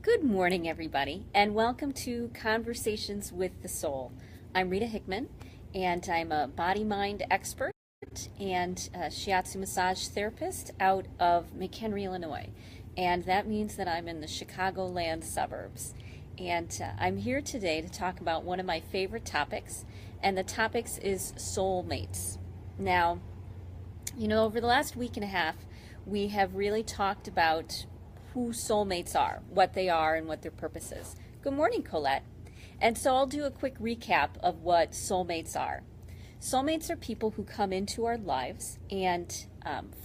Good morning, everybody, and welcome to Conversations with the Soul. I'm Rita Hickman, and I'm a body-mind expert and a shiatsu massage therapist out of McHenry, Illinois. And that means that I'm in the Chicagoland suburbs. And I'm here today to talk about one of my favorite topics, and the topic is soulmates. Now, over the last week and a half, we have really talked about who soulmates are, what they are, and what their purpose is. Good morning, Colette. And so I'll do a quick recap of what soulmates are. Soulmates are people who come into our lives and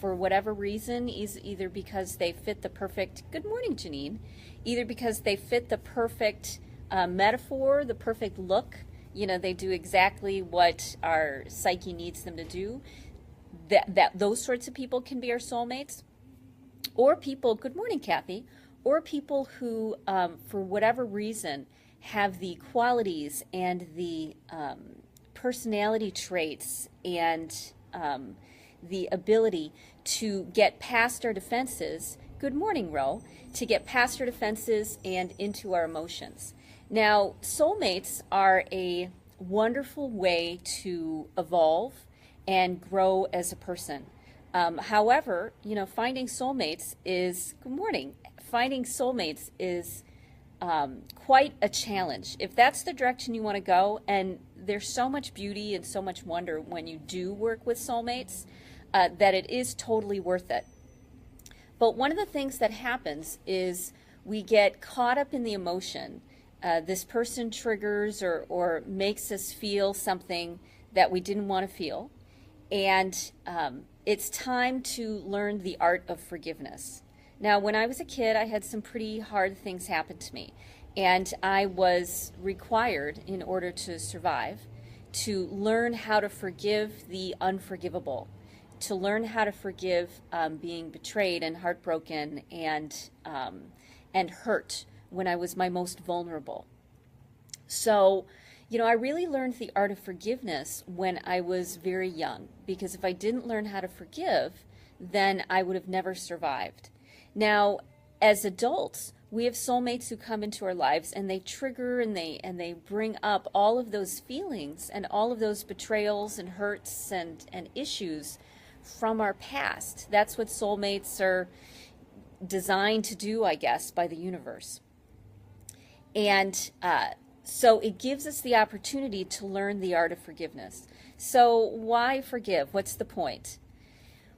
for whatever reason, either because they fit the perfect, good morning, Janine, either because they fit the perfect metaphor, the perfect look, they do exactly what our psyche needs them to do, those sorts of people can be our soulmates. Or people, good morning, Kathy, or people who, for whatever reason, have the qualities and the personality traits and the ability to get past our defenses, good morning, Ro, to get past our defenses and into our emotions. Now, soulmates are a wonderful way to evolve and grow as a person. However, finding soulmates is, good morning, finding soulmates is quite a challenge. If that's the direction you want to go, and there's so much beauty and so much wonder when you do work with soulmates, that it is totally worth it. But one of the things that happens is we get caught up in the emotion. This person triggers or makes us feel something that we didn't want to feel. And it's time to learn the art of forgiveness. Now, when I was a kid, I had some pretty hard things happen to me. And I was required, in order to survive, to learn how to forgive the unforgivable, to learn how to forgive being betrayed and heartbroken and hurt when I was my most vulnerable. So, I really learned the art of forgiveness when I was very young, because if I didn't learn how to forgive, then I would have never survived. Now, as adults, we have soulmates who come into our lives and they trigger and they bring up all of those feelings and all of those betrayals and hurts and issues from our past. That's what soulmates are designed to do, I guess, by the universe. And so it gives us the opportunity to learn the art of forgiveness. So why forgive? What's the point?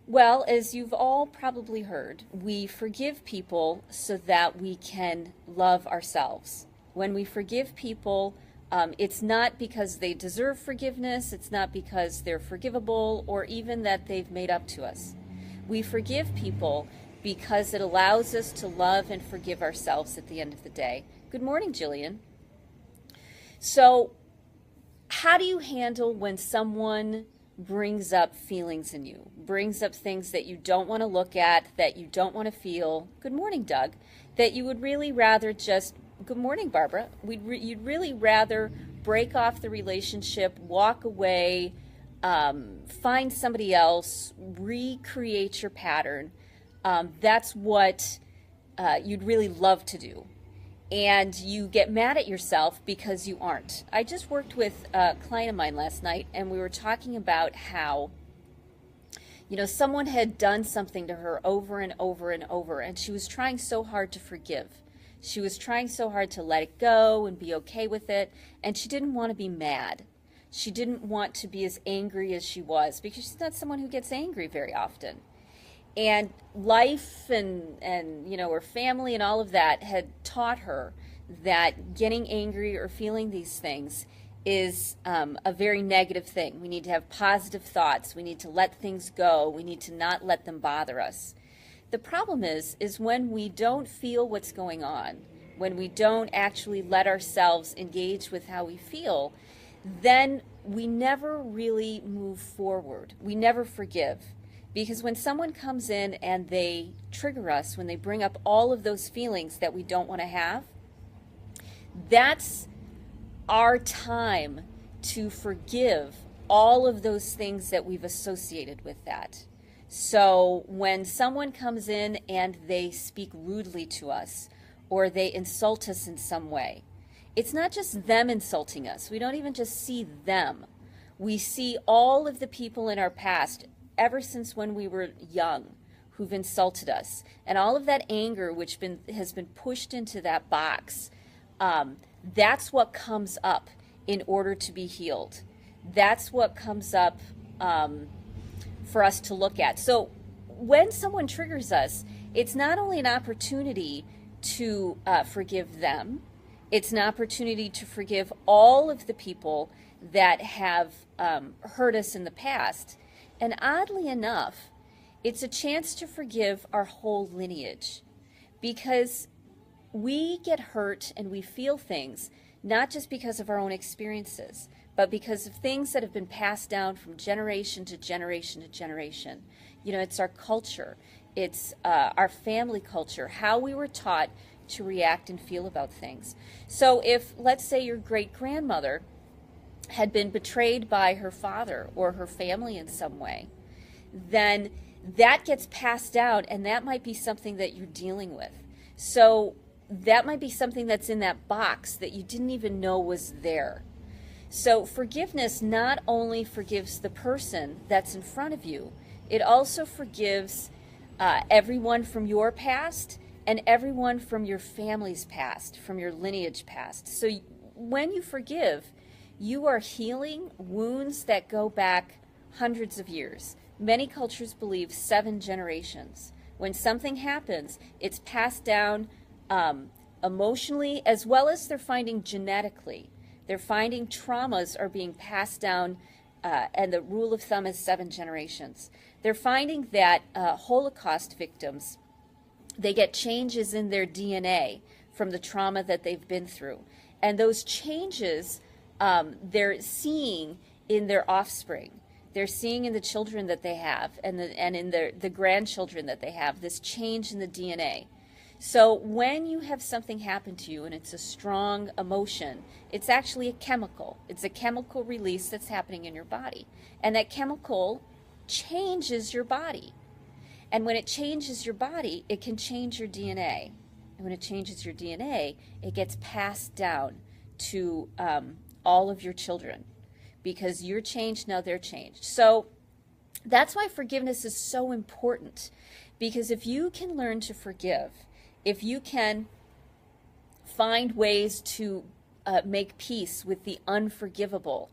Well, as you've all probably heard, we forgive people so that we can love ourselves. When we forgive people, it's not because they deserve forgiveness, it's not because they're forgivable, or even that they've made up to us. We forgive people because it allows us to love and forgive ourselves at the end of the day. Good morning, Jillian. So, how do you handle when someone brings up feelings in you, brings up things that you don't want to look at, that you don't want to feel? Good morning, Doug. That you would really rather just, good morning, Barbara. You'd really rather break off the relationship, walk away, find somebody else, recreate your pattern. That's what you'd really love to do. And you get mad at yourself because you aren't. I just worked with a client of mine last night, and we were talking about how, someone had done something to her over and over and over, and she was trying so hard to forgive. She was trying so hard to let it go and be okay with it, and she didn't want to be mad. She didn't want to be as angry as she was, because she's not someone who gets angry very often. And life and her family and all of that had taught her that getting angry or feeling these things is a very negative thing. We need to have positive thoughts. We need to let things go. We need to not let them bother us. The problem is when we don't feel what's going on, when we don't actually let ourselves engage with how we feel, then we never really move forward. We never forgive. Because when someone comes in and they trigger us, when they bring up all of those feelings that we don't want to have, that's our time to forgive all of those things that we've associated with that. So when someone comes in and they speak rudely to us, or they insult us in some way, it's not just them insulting us. We don't even just see them. We see all of the people in our past, ever since when we were young, who've insulted us. And all of that anger which has been pushed into that box, that's what comes up in order to be healed. That's what comes up for us to look at. So when someone triggers us, it's not only an opportunity to forgive them, it's an opportunity to forgive all of the people that have hurt us in the past. And oddly enough, it's a chance to forgive our whole lineage, because we get hurt and we feel things not just because of our own experiences, but because of things that have been passed down from generation to generation to generation. You know, it's our culture, it's our family culture, how we were taught to react and feel about things. So if, let's say, your great-grandmother had been betrayed by her father or her family in some way, then that gets passed down, and that might be something that you're dealing with. So that might be something that's in that box that you didn't even know was there. So forgiveness not only forgives the person that's in front of you, it also forgives everyone from your past and everyone from your family's past, from your lineage past. So when you forgive, you are healing wounds that go back hundreds of years. Many cultures believe 7 generations. When something happens, it's passed down emotionally, as well as they're finding genetically. They're finding traumas are being passed down, and the rule of thumb is 7 generations. They're finding that Holocaust victims, they get changes in their DNA from the trauma that they've been through. And those changes they're seeing in their offspring. They're seeing in the children that they have and in the grandchildren that they have, this change in the DNA. So when you have something happen to you and it's a strong emotion, it's actually a chemical. It's a chemical release that's happening in your body. And that chemical changes your body. And when it changes your body, it can change your DNA. And when it changes your DNA, it gets passed down to all of your children. Because you're changed, now they're changed. So that's why forgiveness is so important. Because if you can learn to forgive, if you can find ways to make peace with the unforgivable,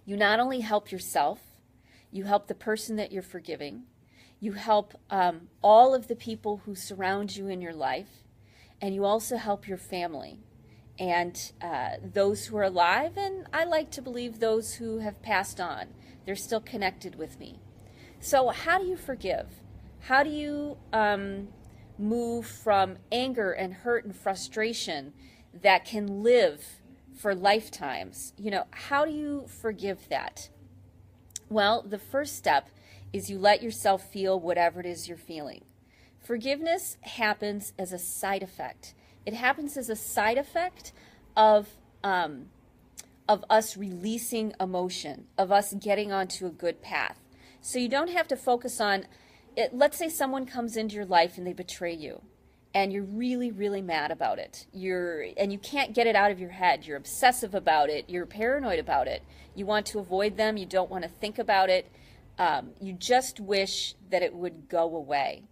you not only help yourself, you help the person that you're forgiving, you help all of the people who surround you in your life, and you also help your family and those who are alive, and I like to believe those who have passed on. They're still connected with me. So how do you forgive? How do you move from anger and hurt and frustration that can live for lifetimes? You know, how do you forgive that? Well, the first step is you let yourself feel whatever it is you're feeling. Forgiveness happens as a side effect. It happens as a side effect of us releasing emotion, of us getting onto a good path. So you don't have to focus on it. Let's say someone comes into your life and they betray you, and you're really, really mad about it. And you can't get it out of your head. You're obsessive about it. You're paranoid about it. You want to avoid them. You don't want to think about it. You just wish that it would go away.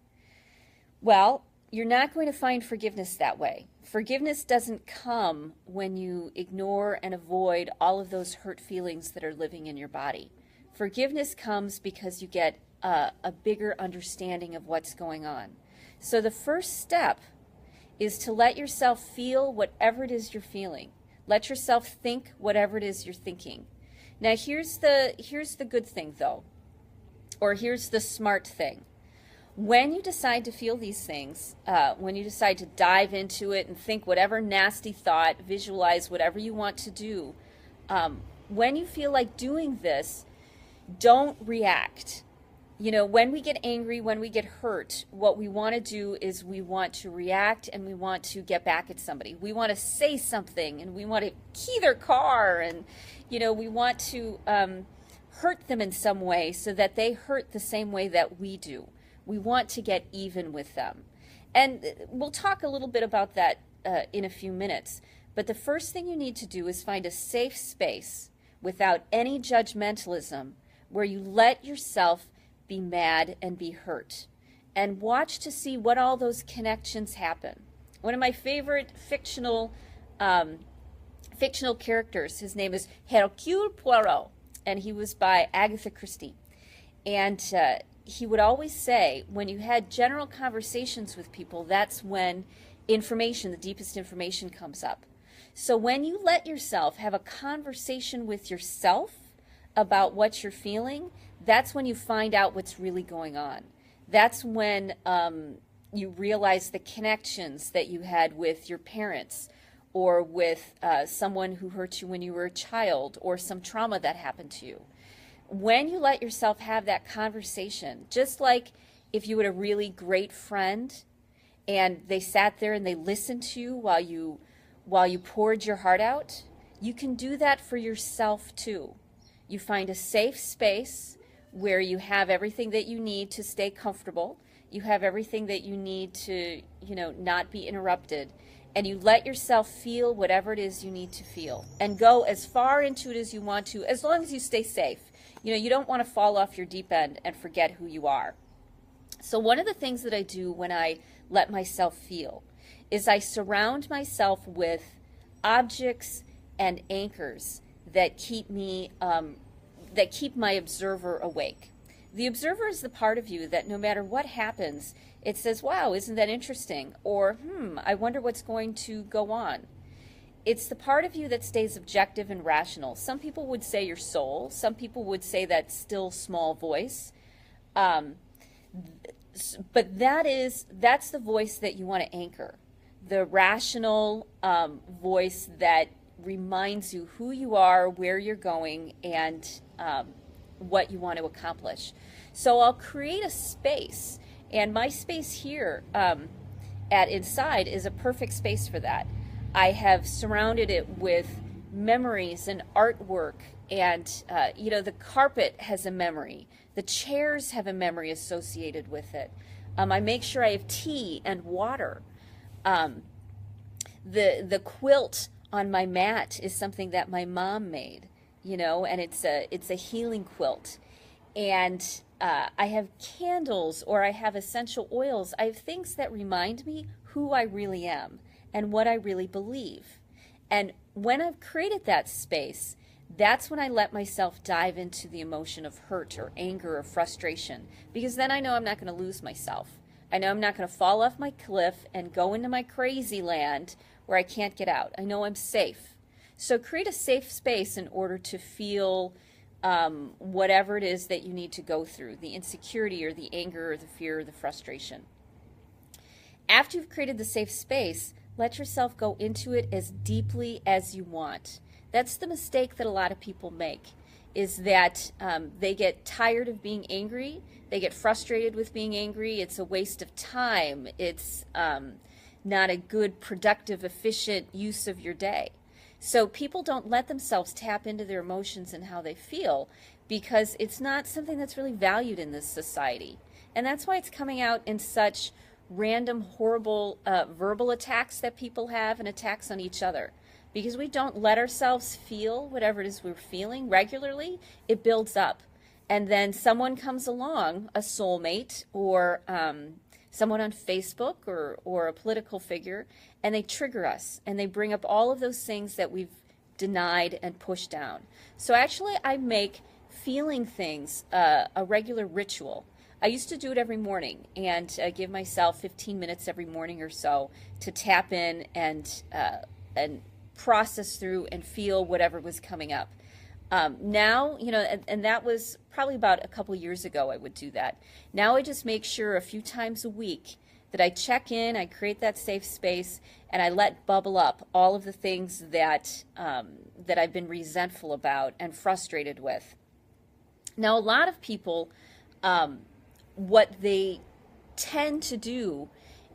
Well, you're not going to find forgiveness that way. Forgiveness doesn't come when you ignore and avoid all of those hurt feelings that are living in your body. Forgiveness comes because you get a bigger understanding of what's going on. So the first step is to let yourself feel whatever it is you're feeling. Let yourself think whatever it is you're thinking. Now here's the good thing though, or here's the smart thing. When you decide to feel these things, when you decide to dive into it and think whatever nasty thought, visualize whatever you want to do, when you feel like doing this, don't react. You know, when we get angry, when we get hurt, what we want to do is we want to react and we want to get back at somebody. We want to say something and we want to key their car and, you know, we want to hurt them in some way so that they hurt the same way that we do. We want to get even with them. And we'll talk a little bit about that in a few minutes. But the first thing you need to do is find a safe space without any judgmentalism where you let yourself be mad and be hurt. And watch to see what all those connections happen. One of my favorite fictional characters, his name is Hercule Poirot, and he was by Agatha Christie. And he would always say, when you had general conversations with people, that's when information, the deepest information, comes up. So when you let yourself have a conversation with yourself about what you're feeling, that's when you find out what's really going on. That's when you realize the connections that you had with your parents, or with someone who hurt you when you were a child, or some trauma that happened to you. When you let yourself have that conversation, just like if you had a really great friend and they sat there and they listened to you while you poured your heart out, you can do that for yourself too. You find a safe space where you have everything that you need to stay comfortable. You have everything that you need to, not be interrupted. And you let yourself feel whatever it is you need to feel. And go as far into it as you want to, as long as you stay safe. You don't want to fall off your deep end and forget who you are. So one of the things that I do when I let myself feel is I surround myself with objects and anchors that keep me, that keep my observer awake. The observer is the part of you that no matter what happens, it says, wow, isn't that interesting? Or, I wonder what's going to go on. It's the part of you that stays objective and rational. Some people would say your soul. Some people would say that still small voice. But that's the voice that you want to anchor. The rational voice that reminds you who you are, where you're going, and what you want to accomplish. So I'll create a space, and my space here at Inside is a perfect space for that. I have surrounded it with memories and artwork, and the carpet has a memory. The chairs have a memory associated with it. I make sure I have tea and water. The quilt on my mat is something that my mom made, and it's a healing quilt. And I have candles, or I have essential oils. I have things that remind me who I really am and what I really believe. And when I've created that space, that's when I let myself dive into the emotion of hurt or anger or frustration, because then I know I'm not going to lose myself. I know I'm not going to fall off my cliff and go into my crazy land where I can't get out. I know I'm safe. So create a safe space in order to feel whatever it is that you need to go through, the insecurity or the anger or the fear or the frustration. After you've created the safe space, let yourself go into it as deeply as you want. That's the mistake that a lot of people make, is that they get tired of being angry. They get frustrated with being angry. It's a waste of time. It's not a good, productive, efficient use of your day. So people don't let themselves tap into their emotions and how they feel, because it's not something that's really valued in this society. And that's why it's coming out in such random, horrible verbal attacks that people have, and attacks on each other. Because we don't let ourselves feel whatever it is we're feeling regularly, it builds up. And then someone comes along, a soulmate, or someone on Facebook, or a political figure, and they trigger us, and they bring up all of those things that we've denied and pushed down. So actually, I make feeling things a regular ritual. I used to do it every morning, and give myself 15 minutes every morning or so to tap in and process through and feel whatever was coming up. Now, and that was probably about a couple years ago I would do that. Now I just make sure a few times a week that I check in, I create that safe space, and I let bubble up all of the things that I've been resentful about and frustrated with. Now, a lot of people, what they tend to do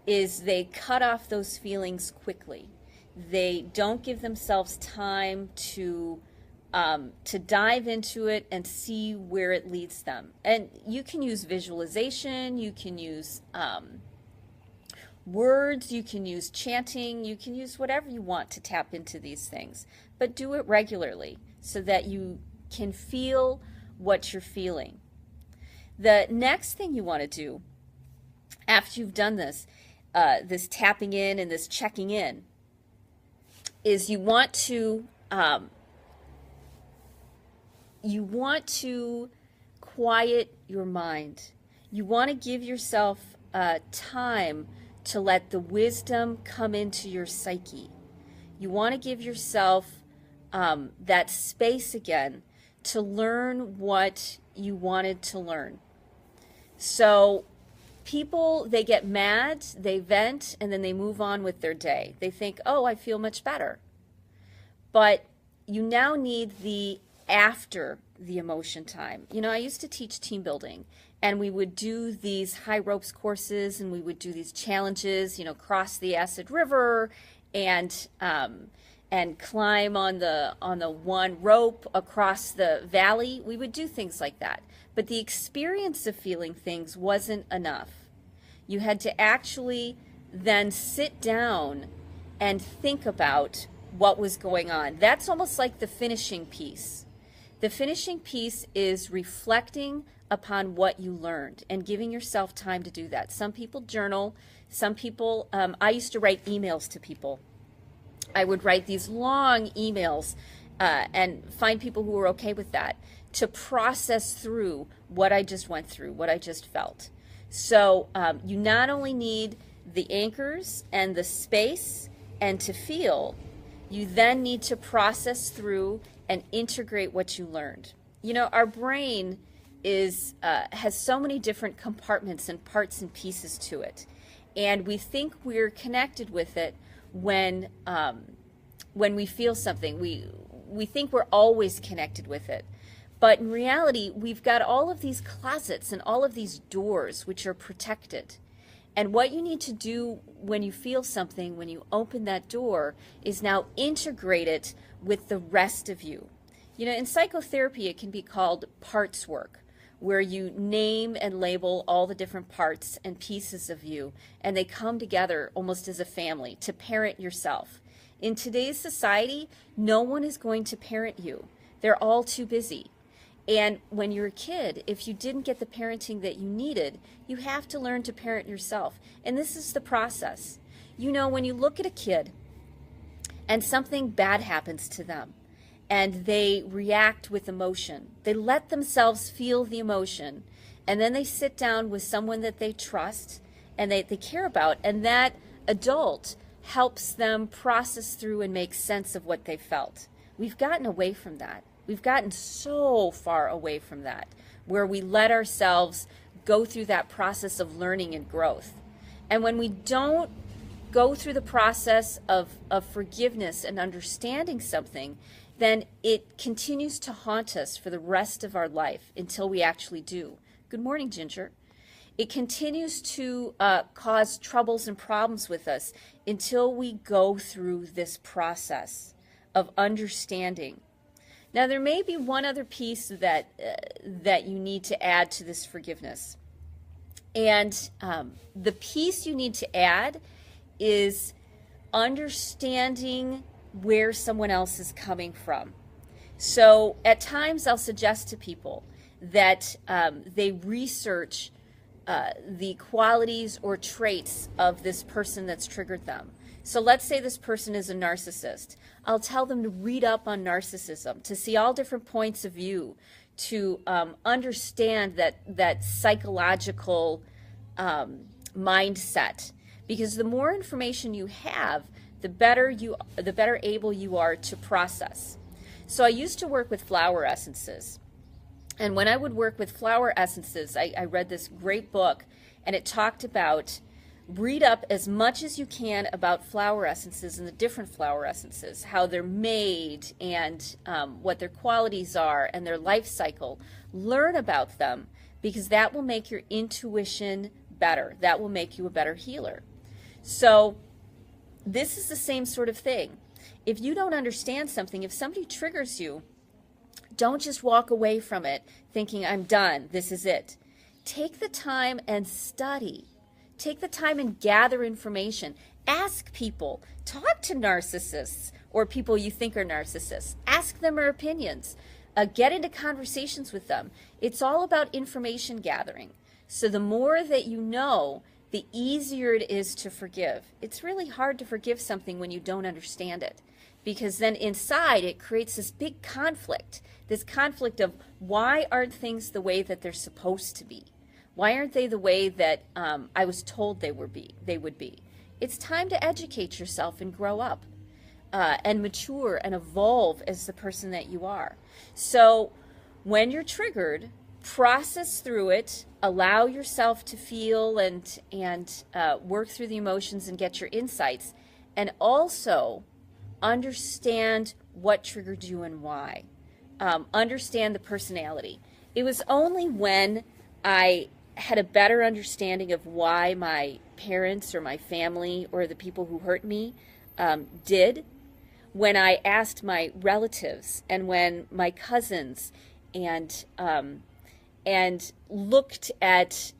is they cut off those feelings quickly. They don't give themselves time to dive into it and see where it leads them. And you can use visualization, you can use words, you can use chanting, you can use whatever you want to tap into these things, but do it regularly so that you can feel what you're feeling. The next thing you want to do after you've done this, this tapping in and this checking in, is you want to quiet your mind. You want to give yourself time to let the wisdom come into your psyche. You want to give yourself that space again to learn what you wanted to learn. So people, they get mad, they vent, and then they move on with their day. They think, oh, I feel much better. But you now need the after the emotion time. You know, I used to teach team building, and we would do these high ropes courses, and we would do these challenges, you know, cross the acid river and climb on the one rope across the valley. We would do things like that. But the experience of feeling things wasn't enough. You had to actually then sit down and think about what was going on. That's almost like the finishing piece. The finishing piece is reflecting upon what you learned and giving yourself time to do that. Some people journal. Some people, I used to write emails to people. I would write these long emails and find people who were okay with that, to process through what I just went through, what I just felt. So you not only need the anchors and the space and to feel, you then need to process through and integrate what you learned. You know, our brain has so many different compartments and parts and pieces to it. And we think we're connected with it when we feel something. We think we're always connected with it. But in reality, we've got all of these closets and all of these doors which are protected. And what you need to do when you feel something, when you open that door, is now integrate it with the rest of you. You know, in psychotherapy, it can be called parts work, where you name and label all the different parts and pieces of you, and they come together almost as a family to parent yourself. In today's society, no one is going to parent you. They're all too busy. And when you're a kid, if you didn't get the parenting that you needed, you have to learn to parent yourself. And this is the process. You know, when you look at a kid and something bad happens to them and they react with emotion, they let themselves feel the emotion, and then they sit down with someone that they trust and they care about, and that adult helps them process through and make sense of what they felt. We've gotten away from that. We've gotten so far away from that, where we let ourselves go through that process of learning and growth. And when we don't go through the process of forgiveness and understanding something, then it continues to haunt us for the rest of our life until we actually do. Good morning, Ginger. It continues to cause troubles and problems with us until we go through this process of understanding. Now, there may be one other piece that you need to add to this forgiveness. And the piece you need to add is understanding where someone else is coming from. So at times I'll suggest to people that they research the qualities or traits of this person that's triggered them. So let's say this person is a narcissist. I'll tell them to read up on narcissism, to see all different points of view, to understand that psychological mindset. Because the more information you have, the better able you are to process. So I used to work with flower essences. And when I would work with flower essences, I read this great book, and it talked about read up as much as you can about flower essences and the different flower essences, how they're made and what their qualities are and their life cycle. Learn about them, because that will make your intuition better. That will make you a better healer. So this is the same sort of thing. If you don't understand something, if somebody triggers you, don't just walk away from it thinking, I'm done, this is it. Take the time and study Take the time and gather information. Ask people. Talk to narcissists or people you think are narcissists. Ask them their opinions. Get into conversations with them. It's all about information gathering. So the more that you know, the easier it is to forgive. It's really hard to forgive something when you don't understand it, because then inside it creates this big conflict, this conflict of why aren't things the way that they're supposed to be? Why aren't they the way that I was told they would be? It's time to educate yourself and grow up and mature and evolve as the person that you are. So when you're triggered, process through it, allow yourself to feel and work through the emotions and get your insights, and also understand what triggered you and why. Understand the personality. It was only when I had a better understanding of why my parents or my family or the people who hurt me did, when I asked my relatives and when my cousins and looked at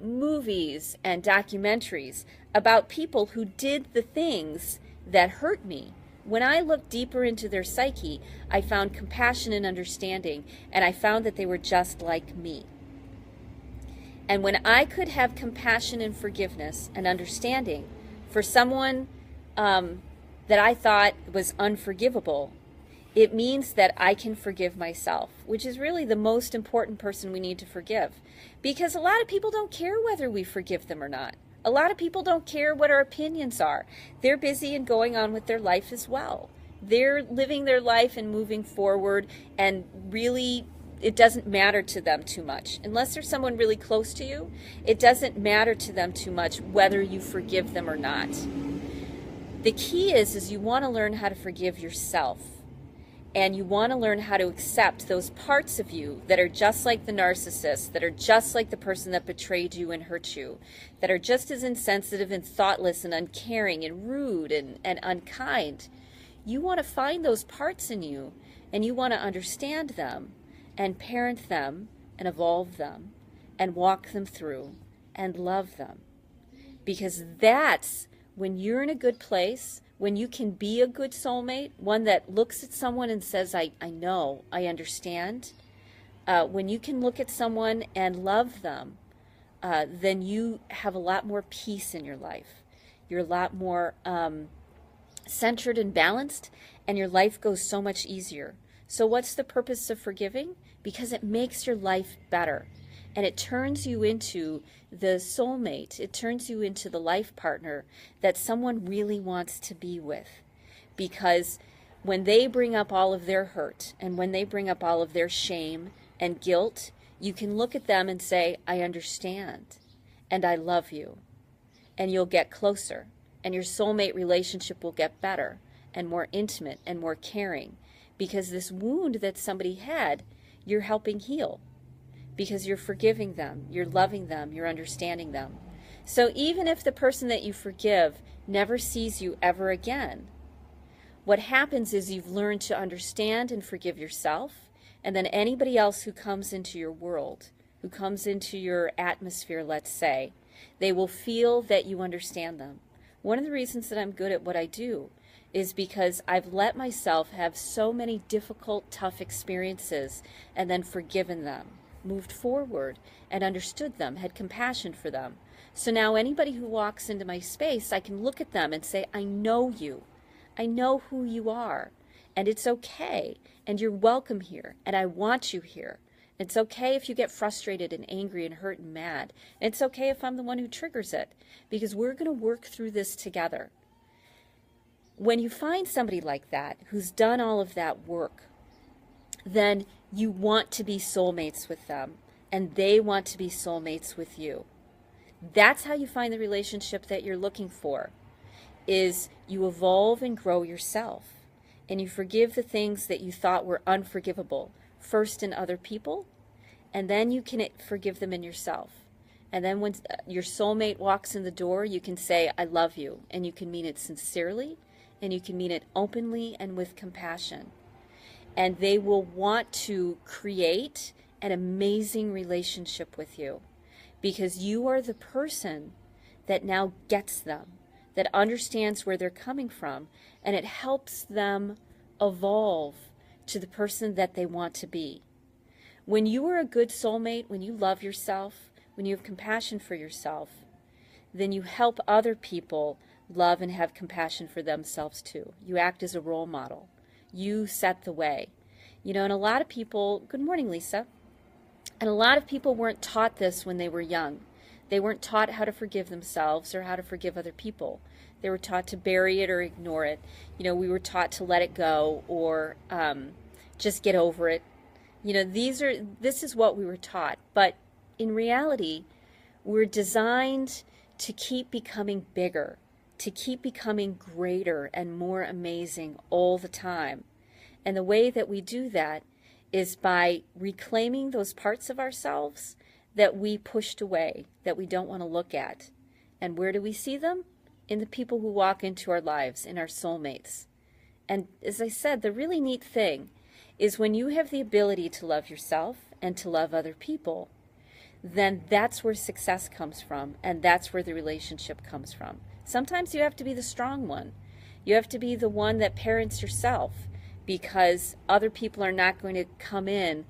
movies and documentaries about people who did the things that hurt me. When I looked deeper into their psyche, I found compassion and understanding, and I found that they were just like me. And when I could have compassion and forgiveness and understanding for someone that I thought was unforgivable, it means that I can forgive myself, which is really the most important person we need to forgive. Because a lot of people don't care whether we forgive them or not. A lot of people don't care what our opinions are. They're busy and going on with their life as well. They're living their life and moving forward, and really it doesn't matter to them too much. Unless there's someone really close to you, it doesn't matter to them too much whether you forgive them or not. The key is you want to learn how to forgive yourself. And you want to learn how to accept those parts of you that are just like the narcissist, that are just like the person that betrayed you and hurt you, that are just as insensitive and thoughtless and uncaring and rude and unkind. You want to find those parts in you, and you want to understand them and parent them and evolve them and walk them through and love them. Because that's when you're in a good place, when you can be a good soulmate, one that looks at someone and says, I know, I understand. When you can look at someone and love them, then you have a lot more peace in your life. You're a lot more centered and balanced, and your life goes so much easier. So what's the purpose of forgiving? Because it makes your life better. And it turns you into the soulmate. It turns you into the life partner that someone really wants to be with. Because when they bring up all of their hurt and when they bring up all of their shame and guilt, you can look at them and say, I understand and I love you. And you'll get closer. And your soulmate relationship will get better and more intimate and more caring. Because this wound that somebody had, you're helping heal. Because you're forgiving them, you're loving them, you're understanding them. So even if the person that you forgive never sees you ever again, what happens is you've learned to understand and forgive yourself, and then anybody else who comes into your world, who comes into your atmosphere, let's say, they will feel that you understand them. One of the reasons that I'm good at what I do is because I've let myself have so many difficult, tough experiences and then forgiven them. Moved forward and understood them, had compassion for them. So now anybody who walks into my space, I can look at them and say, I know you. I know who you are. And it's okay. And you're welcome here. And I want you here. It's okay if you get frustrated and angry and hurt and mad. It's okay if I'm the one who triggers it. Because we're going to work through this together. When you find somebody like that, who's done all of that work, then you want to be soulmates with them, and they want to be soulmates with you. That's how you find the relationship that you're looking for, is you evolve and grow yourself, and you forgive the things that you thought were unforgivable, first in other people, and then you can forgive them in yourself. And then when your soulmate walks in the door, you can say, I love you, and you can mean it sincerely, and you can mean it openly and with compassion. And they will want to create an amazing relationship with you because you are the person that now gets them, that understands where they're coming from, and it helps them evolve to the person that they want to be. When you are a good soulmate, when you love yourself, when you have compassion for yourself, then you help other people love and have compassion for themselves too. You act as a role model. You set the way. You know, and a lot of people, good morning, Lisa, and a lot of people weren't taught this when they were young. They weren't taught how to forgive themselves or how to forgive other people. They were taught to bury it or ignore it. You know, we were taught to let it go or just get over it. You know, this is what we were taught. But in reality, we're designed to keep becoming bigger, to keep becoming greater and more amazing all the time. And the way that we do that is by reclaiming those parts of ourselves that we pushed away, that we don't want to look at. And where do we see them? In the people who walk into our lives, in our soulmates. And as I said, the really neat thing is when you have the ability to love yourself and to love other people, then that's where success comes from, and that's where the relationship comes from. Sometimes you have to be the strong one. You have to be the one that parents yourself, because other people are not going to come in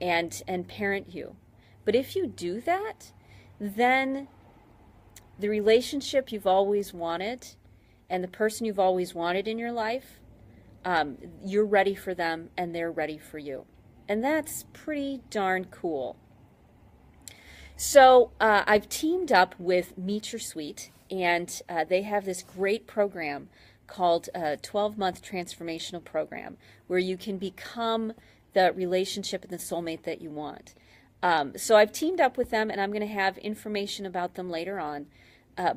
and parent you. But if you do that, then the relationship you've always wanted and the person you've always wanted in your life, you're ready for them and they're ready for you. And that's pretty darn cool. So I've teamed up with Meet Your Suite, and they have this great program called a 12-month transformational program where you can become the relationship and the soulmate that you want. So I've teamed up with them, and I'm going to have information about them later on.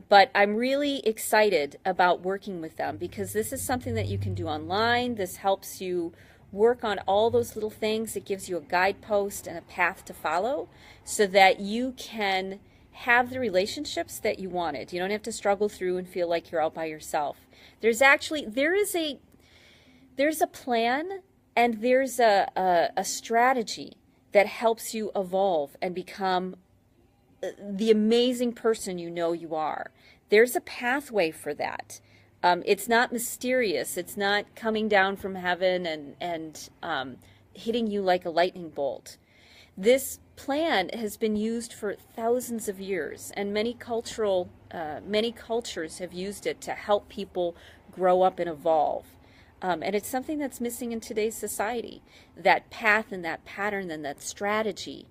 But I'm really excited about working with them because this is something that you can do online. This helps you work on all those little things. It gives you a guidepost and a path to follow so that you can have the relationships that you wanted. You don't have to struggle through and feel like you're out by yourself. There's a plan and there's a strategy that helps you evolve and become the amazing person you know you are. There's a pathway for that. It's not mysterious. It's not coming down from heaven and hitting you like a lightning bolt. This plan has been used for thousands of years, and many cultures have used it to help people grow up and evolve. And it's something that's missing in today's society, that path and that pattern and that strategy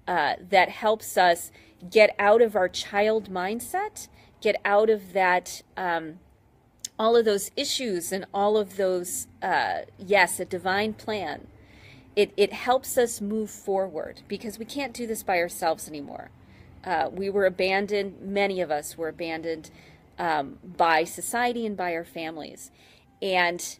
that helps us get out of our child mindset, get out of that, all of those issues and all of those, yes, a divine plan. It helps us move forward because we can't do this by ourselves anymore. We were abandoned, many of us were abandoned by society and by our families. And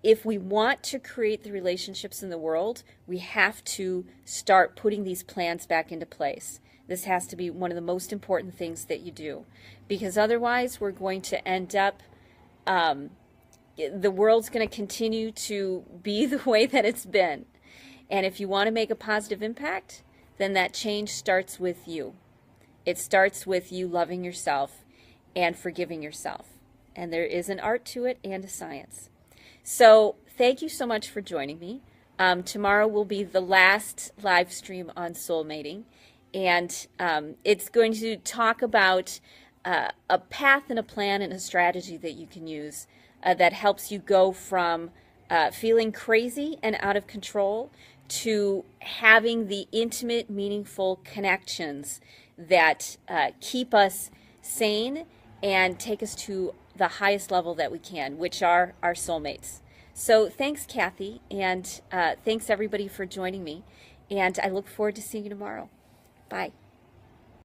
if we want to create the relationships in the world, we have to start putting these plans back into place. This has to be one of the most important things that you do, because otherwise we're going to end up, the world's going to continue to be the way that it's been. And if you want to make a positive impact, then that change starts with you. It starts with you loving yourself and forgiving yourself. And there is an art to it and a science. So thank you so much for joining me. Tomorrow will be the last live stream on soulmating. And it's going to talk about a path and a plan and a strategy that you can use that helps you go from feeling crazy and out of control to having the intimate, meaningful connections that keep us sane and take us to the highest level that we can, which are our soulmates. So thanks, Kathy, and thanks everybody for joining me. And I look forward to seeing you tomorrow. Bye.